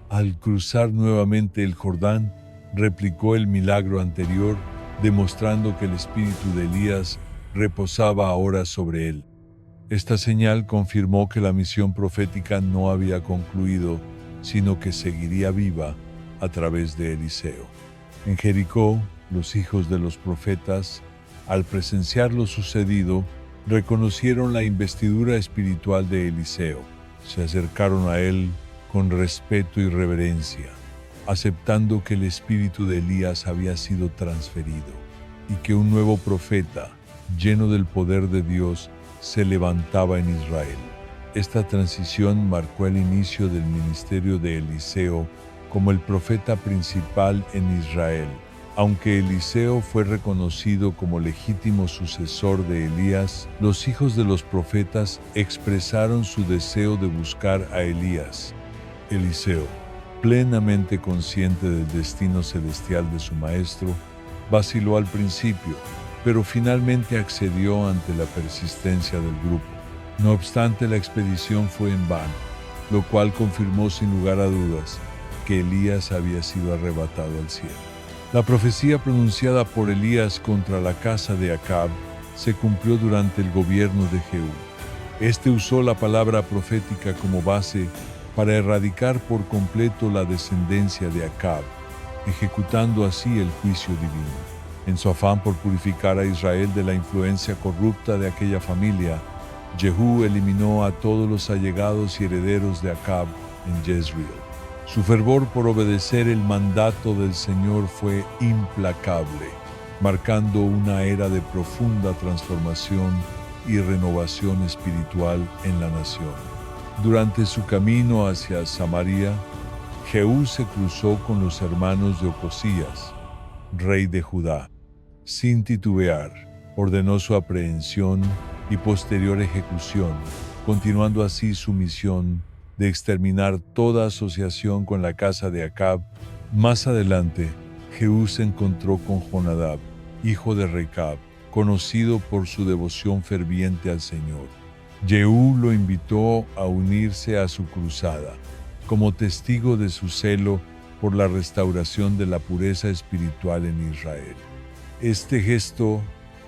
Al cruzar nuevamente el Jordán, replicó el milagro anterior, demostrando que el espíritu de Elías reposaba ahora sobre él. Esta señal confirmó que la misión profética no había concluido, sino que seguiría viva a través de Eliseo. En Jericó, los hijos de los profetas, al presenciar lo sucedido, reconocieron la investidura espiritual de Eliseo. Se acercaron a él con respeto y reverencia, aceptando que el espíritu de Elías había sido transferido y que un nuevo profeta, lleno del poder de Dios, se levantaba en Israel. Esta transición marcó el inicio del ministerio de Eliseo como el profeta principal en Israel. Aunque Eliseo fue reconocido como legítimo sucesor de Elías, los hijos de los profetas expresaron su deseo de buscar a Elías. Eliseo, plenamente consciente del destino celestial de su maestro, vaciló al principio, pero finalmente accedió ante la persistencia del grupo. No obstante, la expedición fue en vano, lo cual confirmó sin lugar a dudas que Elías había sido arrebatado al cielo. La profecía pronunciada por Elías contra la casa de Acab se cumplió durante el gobierno de Jehú. Este usó la palabra profética como base para erradicar por completo la descendencia de Acab, ejecutando así el juicio divino. En su afán por purificar a Israel de la influencia corrupta de aquella familia, Jehú eliminó a todos los allegados y herederos de Acab en Jezreel. Su fervor por obedecer el mandato del Señor fue implacable, marcando una era de profunda transformación y renovación espiritual en la nación. Durante su camino hacia Samaria, Jehú se cruzó con los hermanos de Ocosías, rey de Judá. sin titubear, ordenó su aprehensión y posterior ejecución, continuando así su misión de exterminar toda asociación con la casa de Acab. Más adelante, Jehú se encontró con Jonadab, hijo de Recab, conocido por su devoción ferviente al Señor. Jehú lo invitó a unirse a su cruzada, como testigo de su celo por la restauración de la pureza espiritual en Israel. Este gesto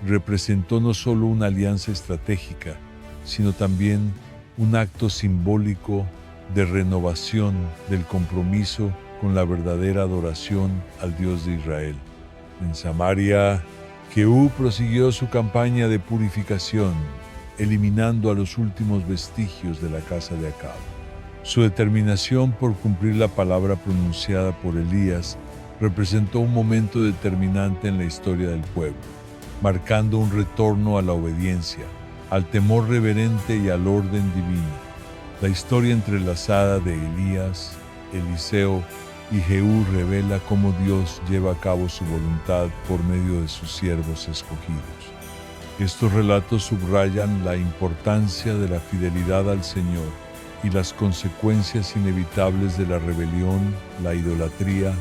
representó no solo una alianza estratégica, sino también un acto simbólico de renovación del compromiso con la verdadera adoración al Dios de Israel. En Samaria, Jehú prosiguió su campaña de purificación, eliminando a los últimos vestigios de la casa de Acab. Su determinación por cumplir la palabra pronunciada por Elías representó un momento determinante en la historia del pueblo, marcando un retorno a la obediencia, al temor reverente y al orden divino. La historia entrelazada de Elías, Eliseo y Jehú revela cómo Dios lleva a cabo su voluntad por medio de sus siervos escogidos. Estos relatos subrayan la importancia de la fidelidad al Señor y las consecuencias inevitables de la rebelión, la idolatría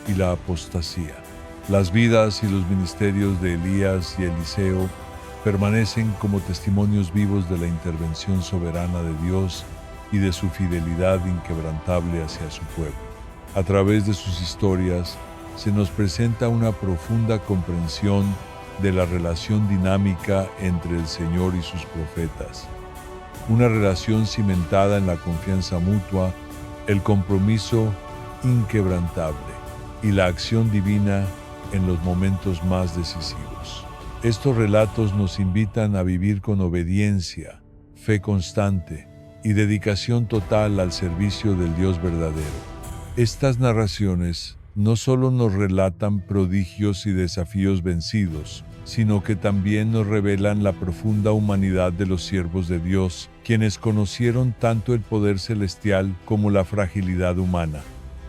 y la apostasía. Las vidas y los ministerios de Elías y Eliseo permanecen como testimonios vivos de la intervención soberana de Dios y de su fidelidad inquebrantable hacia su pueblo. A través de sus historias se nos presenta una profunda comprensión de la relación dinámica entre el Señor y sus profetas, una relación cimentada en la confianza mutua, el compromiso inquebrantable y la acción divina en los momentos más decisivos. Estos relatos nos invitan a vivir con obediencia, fe constante y dedicación total al servicio del Dios verdadero. Estas narraciones no solo nos relatan prodigios y desafíos vencidos, sino que también nos revelan la profunda humanidad de los siervos de Dios, quienes conocieron tanto el poder celestial como la fragilidad humana.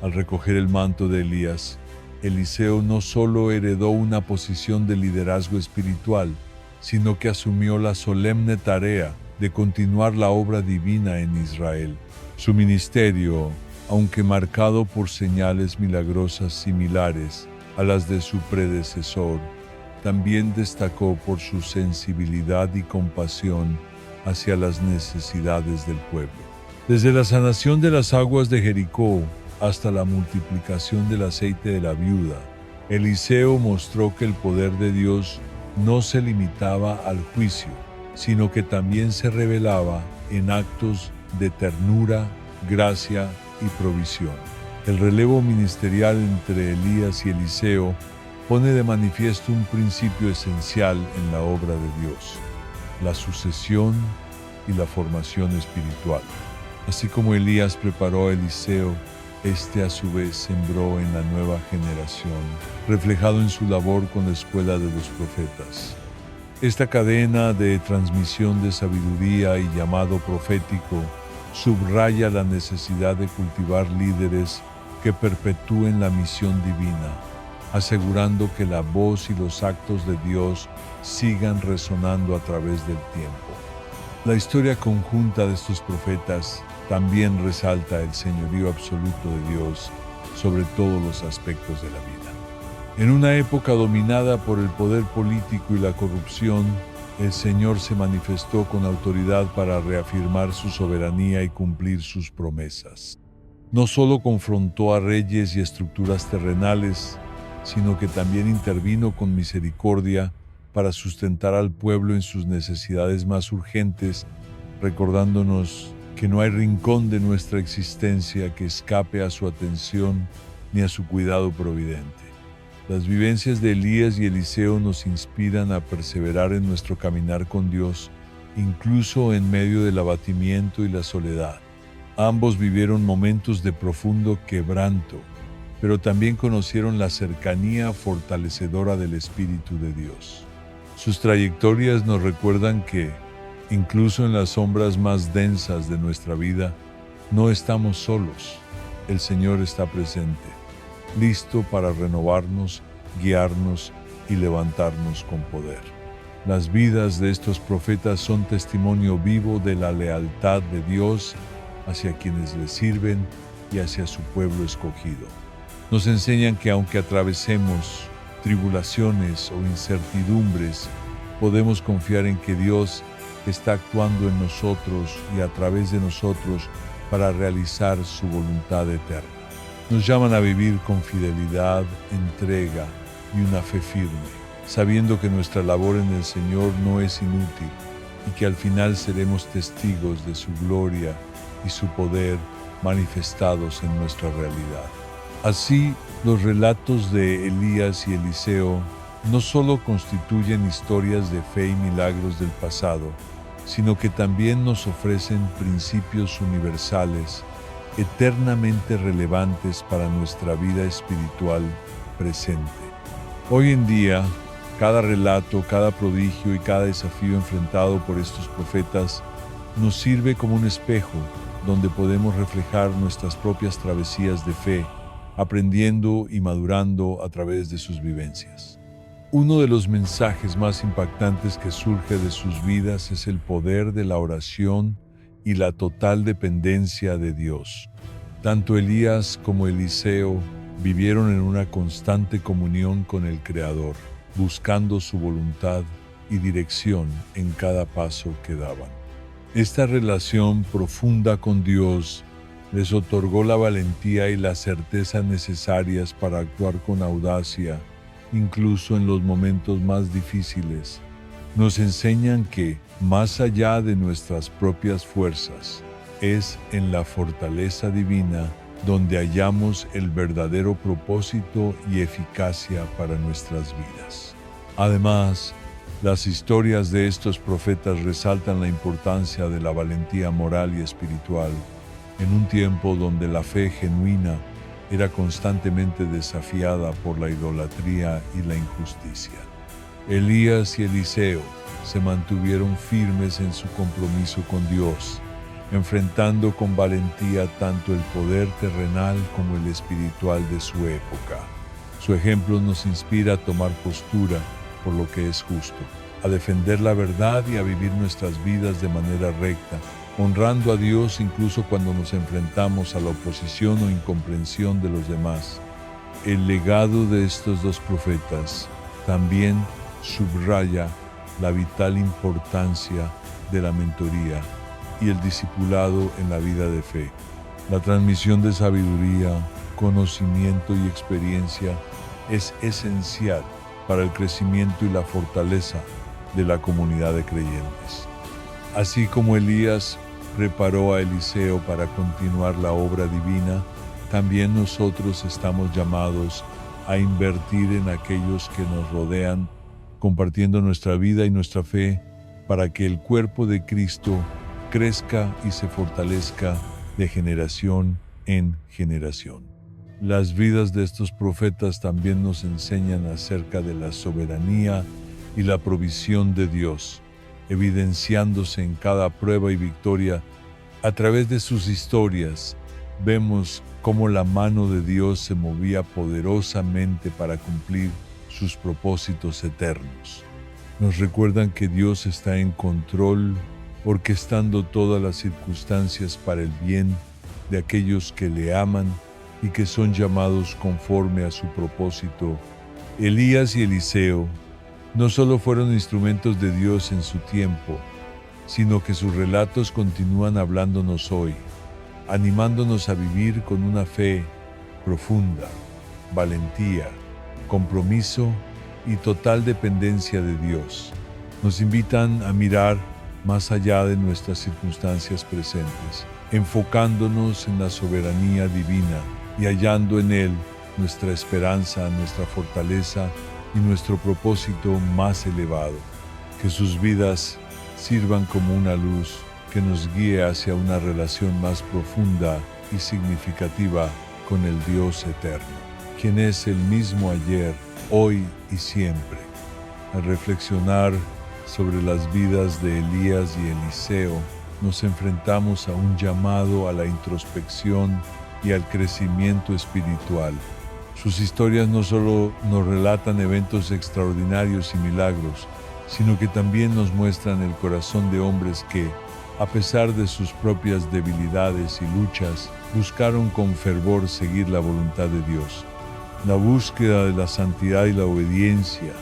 Al recoger el manto de Elías, Eliseo no solo heredó una posición de liderazgo espiritual, sino que asumió la solemne tarea de continuar la obra divina en Israel. Su ministerio, aunque marcado por señales milagrosas similares a las de su predecesor, también destacó por su sensibilidad y compasión hacia las necesidades del pueblo. Desde la sanación de las aguas de Jericó hasta la multiplicación del aceite de la viuda, Eliseo mostró que el poder de Dios no se limitaba al juicio, sino que también se revelaba en actos de ternura, gracia y provisión. El relevo ministerial entre Elías y Eliseo pone de manifiesto un principio esencial en la obra de Dios: la sucesión y la formación espiritual. Así como Elías preparó a Eliseo, este a su vez sembró en la nueva generación, reflejado en su labor con la escuela de los profetas. Esta cadena de transmisión de sabiduría y llamado profético subraya la necesidad de cultivar líderes que perpetúen la misión divina, asegurando que la voz y los actos de Dios sigan resonando a través del tiempo. La historia conjunta de estos profetas también resalta el señorío absoluto de Dios sobre todos los aspectos de la vida. En una época dominada por el poder político y la corrupción, el Señor se manifestó con autoridad para reafirmar su soberanía y cumplir sus promesas. No solo confrontó a reyes y estructuras terrenales, sino que también intervino con misericordia para sustentar al pueblo en sus necesidades más urgentes, recordándonos que no hay rincón de nuestra existencia que escape a su atención ni a su cuidado providente. Las vivencias de Elías y Eliseo nos inspiran a perseverar en nuestro caminar con Dios, incluso en medio del abatimiento y la soledad. Ambos vivieron momentos de profundo quebranto, pero también conocieron la cercanía fortalecedora del Espíritu de Dios. Sus trayectorias nos recuerdan que, incluso en las sombras más densas de nuestra vida, no estamos solos. El Señor está presente, listo para renovarnos, guiarnos y levantarnos con poder. Las vidas de estos profetas son testimonio vivo de la lealtad de Dios hacia quienes le sirven y hacia su pueblo escogido. Nos enseñan que aunque atravesemos tribulaciones o incertidumbres, podemos confiar en que Dios está actuando en nosotros y a través de nosotros para realizar su voluntad eterna. Nos llaman a vivir con fidelidad, entrega y una fe firme, sabiendo que nuestra labor en el Señor no es inútil y que al final seremos testigos de su gloria y su poder manifestados en nuestra realidad. Así, los relatos de Elías y Eliseo no solo constituyen historias de fe y milagros del pasado, sino que también nos ofrecen principios universales, eternamente relevantes para nuestra vida espiritual presente. Hoy en día, cada relato, cada prodigio y cada desafío enfrentado por estos profetas nos sirve como un espejo donde podemos reflejar nuestras propias travesías de fe, aprendiendo y madurando a través de sus vivencias. Uno de los mensajes más impactantes que surge de sus vidas es el poder de la oración y la total dependencia de Dios. Tanto Elías como Eliseo vivieron en una constante comunión con el Creador, buscando su voluntad y dirección en cada paso que daban. Esta relación profunda con Dios les otorgó la valentía y la certeza necesarias para actuar con audacia, incluso en los momentos más difíciles. Nos enseñan que, más allá de nuestras propias fuerzas, es en la fortaleza divina donde hallamos el verdadero propósito y eficacia para nuestras vidas. Además, las historias de estos profetas resaltan la importancia de la valentía moral y espiritual en un tiempo donde la fe genuina era constantemente desafiada por la idolatría y la injusticia. Elías y Eliseo se mantuvieron firmes en su compromiso con Dios, enfrentando con valentía tanto el poder terrenal como el espiritual de su época. Su ejemplo nos inspira a tomar postura por lo que es justo, a defender la verdad y a vivir nuestras vidas de manera recta, honrando a Dios incluso cuando nos enfrentamos a la oposición o incomprensión de los demás. El legado de estos dos profetas también subraya la vital importancia de la mentoría y el discipulado en la vida de fe. La transmisión de sabiduría, conocimiento y experiencia es esencial para el crecimiento y la fortaleza de la comunidad de creyentes. Así como Elías preparó a Eliseo para continuar la obra divina, también nosotros estamos llamados a invertir en aquellos que nos rodean, compartiendo nuestra vida y nuestra fe para que el cuerpo de Cristo crezca y se fortalezca de generación en generación. Las vidas de estos profetas también nos enseñan acerca de la soberanía y la provisión de Dios, evidenciándose en cada prueba y victoria. A través de sus historias, vemos cómo la mano de Dios se movía poderosamente para cumplir sus propósitos eternos. Nos recuerdan que Dios está en control, orquestando todas las circunstancias para el bien de aquellos que le aman y que son llamados conforme a su propósito. Elías y Eliseo no solo fueron instrumentos de Dios en su tiempo, sino que sus relatos continúan hablándonos hoy, animándonos a vivir con una fe profunda, valentía, compromiso y total dependencia de Dios. Nos invitan a mirar más allá de nuestras circunstancias presentes, enfocándonos en la soberanía divina y hallando en Él nuestra esperanza, nuestra fortaleza y nuestro propósito más elevado. Que sus vidas sirvan como una luz que nos guíe hacia una relación más profunda y significativa con el Dios eterno, quien es el mismo ayer, hoy y siempre. Al reflexionar sobre las vidas de Elías y Eliseo, nos enfrentamos a un llamado a la introspección y al crecimiento espiritual, Sus historias no solo nos relatan eventos extraordinarios y milagros, sino que también nos muestran el corazón de hombres que, a pesar de sus propias debilidades y luchas, buscaron con fervor seguir la voluntad de Dios. La búsqueda de la santidad y la obediencia,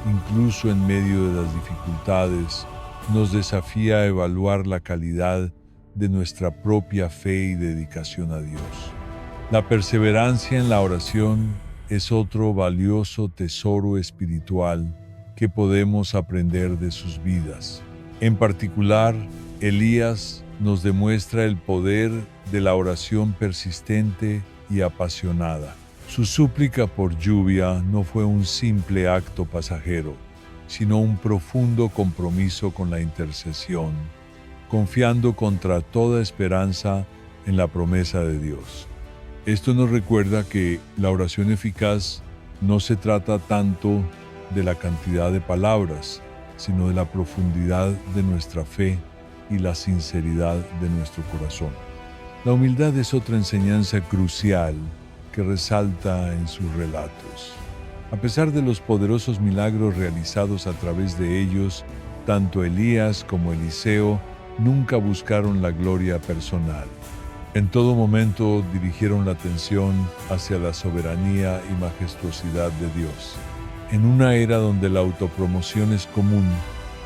incluso en medio de las dificultades, nos desafía a evaluar la calidad de nuestra propia fe y dedicación a Dios. La perseverancia en la oración es otro valioso tesoro espiritual que podemos aprender de sus vidas. En particular, Elías nos demuestra el poder de la oración persistente y apasionada. Su súplica por lluvia no fue un simple acto pasajero, sino un profundo compromiso con la intercesión, confiando contra toda esperanza en la promesa de Dios. Esto nos recuerda que la oración eficaz no se trata tanto de la cantidad de palabras, sino de la profundidad de nuestra fe y la sinceridad de nuestro corazón. La humildad es otra enseñanza crucial que resalta en sus relatos. A pesar de los poderosos milagros realizados a través de ellos, tanto Elías como Eliseo nunca buscaron la gloria personal. En todo momento dirigieron la atención hacia la soberanía y majestuosidad de Dios. En una era donde la autopromoción es común,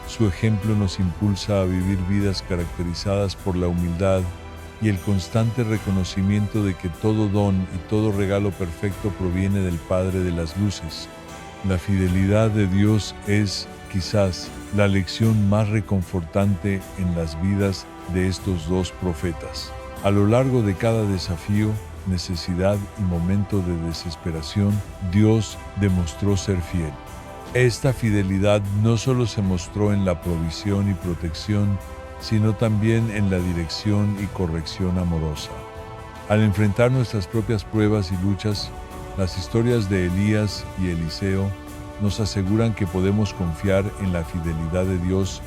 su ejemplo nos impulsa a vivir vidas caracterizadas por la humildad y el constante reconocimiento de que todo don y todo regalo perfecto proviene del Padre de las Luces. La fidelidad de Dios es, quizás, la lección más reconfortante en las vidas de estos dos profetas. A lo largo de cada desafío, necesidad y momento de desesperación, Dios demostró ser fiel. Esta fidelidad no solo se mostró en la provisión y protección, sino también en la dirección y corrección amorosa. Al enfrentar nuestras propias pruebas y luchas, las historias de Elías y Eliseo nos aseguran que podemos confiar en la fidelidad de Dios,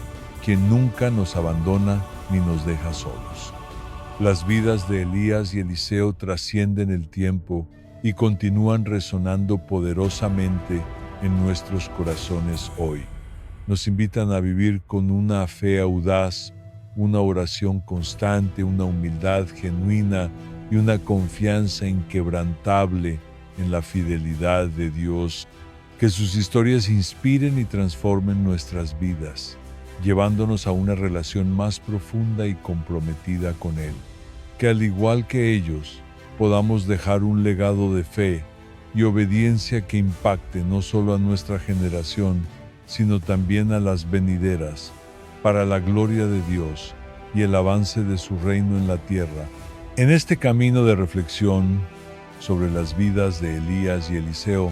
quien nunca nos abandona ni nos deja solos. Las vidas de Elías y Eliseo trascienden el tiempo y continúan resonando poderosamente en nuestros corazones hoy. Nos invitan a vivir con una fe audaz, una oración constante, una humildad genuina y una confianza inquebrantable en la fidelidad de Dios. Que sus historias inspiren y transformen nuestras vidas, llevándonos a una relación más profunda y comprometida con Él. Que al igual que ellos, podamos dejar un legado de fe y obediencia que impacte no solo a nuestra generación, sino también a las venideras, para la gloria de Dios y el avance de su reino en la tierra. En este camino de reflexión sobre las vidas de Elías y Eliseo,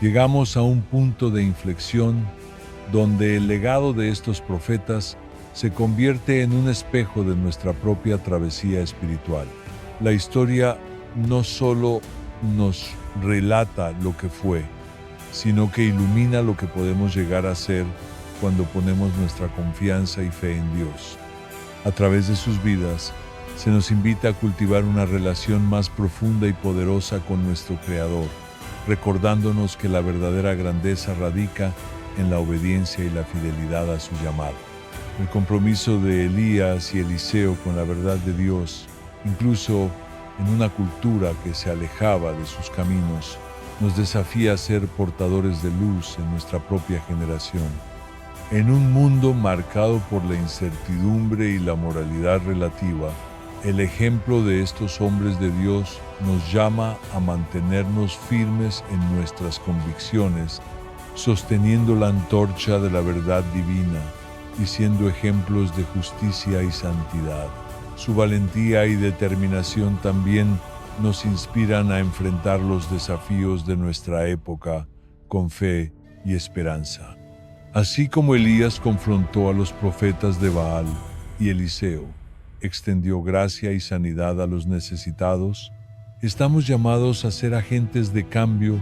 llegamos a un punto de inflexión donde el legado de estos profetas se convierte en un espejo de nuestra propia travesía espiritual. La historia no solo nos relata lo que fue, sino que ilumina lo que podemos llegar a ser cuando ponemos nuestra confianza y fe en Dios. A través de sus vidas, se nos invita a cultivar una relación más profunda y poderosa con nuestro Creador, recordándonos que la verdadera grandeza radica en la obediencia y la fidelidad a su llamado. El compromiso de Elías y Eliseo con la verdad de Dios, incluso en una cultura que se alejaba de sus caminos, nos desafía a ser portadores de luz en nuestra propia generación. En un mundo marcado por la incertidumbre y la moralidad relativa, el ejemplo de estos hombres de Dios nos llama a mantenernos firmes en nuestras convicciones, sosteniendo la antorcha de la verdad divina y siendo ejemplos de justicia y santidad. Su valentía y determinación también nos inspiran a enfrentar los desafíos de nuestra época con fe y esperanza. Así como Elías confrontó a los profetas de Baal y Eliseo extendió gracia y sanidad a los necesitados, estamos llamados a ser agentes de cambio,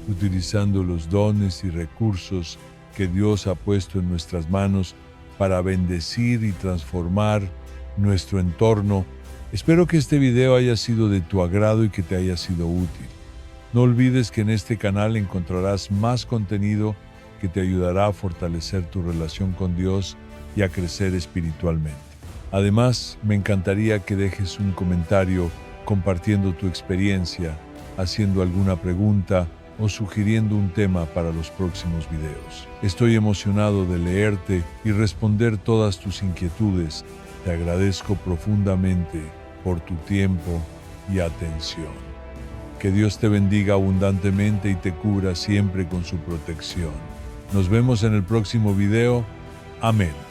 utilizando los dones y recursos que Dios ha puesto en nuestras manos para bendecir y transformar nuestro entorno. Espero que este video haya sido de tu agrado y que te haya sido útil. No olvides que en este canal encontrarás más contenido que te ayudará a fortalecer tu relación con Dios y a crecer espiritualmente. Además, me encantaría que dejes un comentario compartiendo tu experiencia, haciendo alguna pregunta o sugiriendo un tema para los próximos videos. Estoy emocionado de leerte y responder todas tus inquietudes. Te agradezco profundamente por tu tiempo y atención. Que Dios te bendiga abundantemente y te cubra siempre con su protección. Nos vemos en el próximo video. Amén.